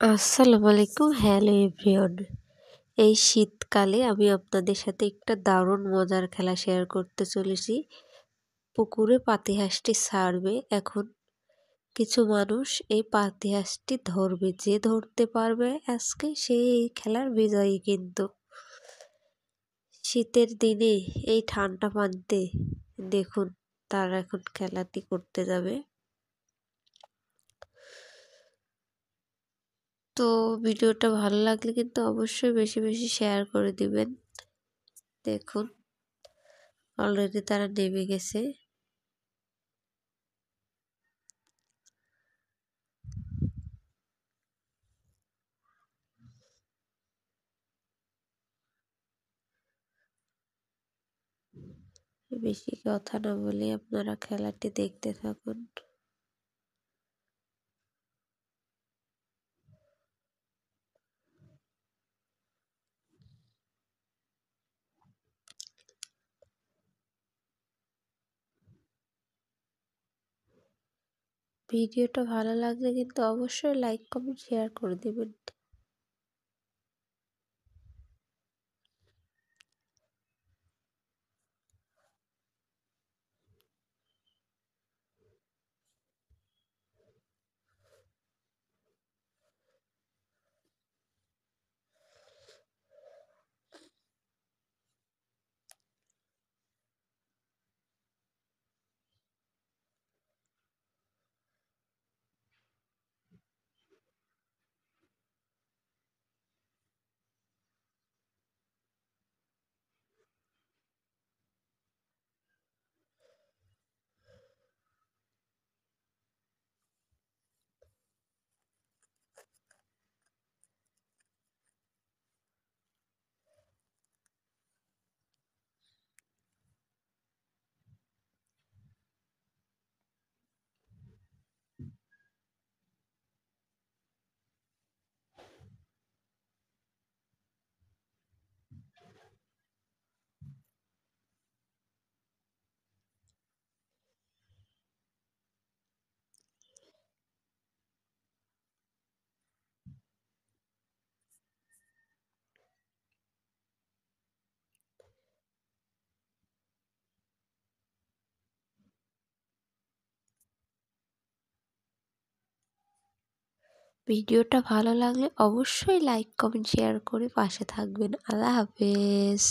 আসসালামু আলাইকুম, hello everyone. এই শীতকালে আমি আপনাদের সাথে একটা দারুণ মজার খেলা শেয়ার করতে চলেছি। পুকুরে পাতিহাঁসটি ছাড়বে এখন। কিছু মানুষ এই পাতিহাঁসটি ধরবে, যে ধরতে পারবে আজকে সে এই খেলার বিজয়ী। কিন্তু শীতের দিনে এই ঠান্ডা পানিতে দেখুন তারা এখন খেলাটি করতে যাবে। তো ভিডিওটা ভালো লাগলে কিন্তু অবশ্যই বেশি বেশি শেয়ার করে দিবেন। দেখুন অলরেডি তারা নেমে গেছে। বেশি কথা না বলে আপনারা খেলাটি দেখতে থাকুন। ভিডিওটা ভালো লাগলে কিন্তু অবশ্যই লাইক কমেন্ট শেয়ার করে দিবেন। ভিডিওটা ভালো লাগলে অবশ্যই লাইক কমেন্ট শেয়ার করে পাশে থাকবেন। আল্লাহ হাফেজ।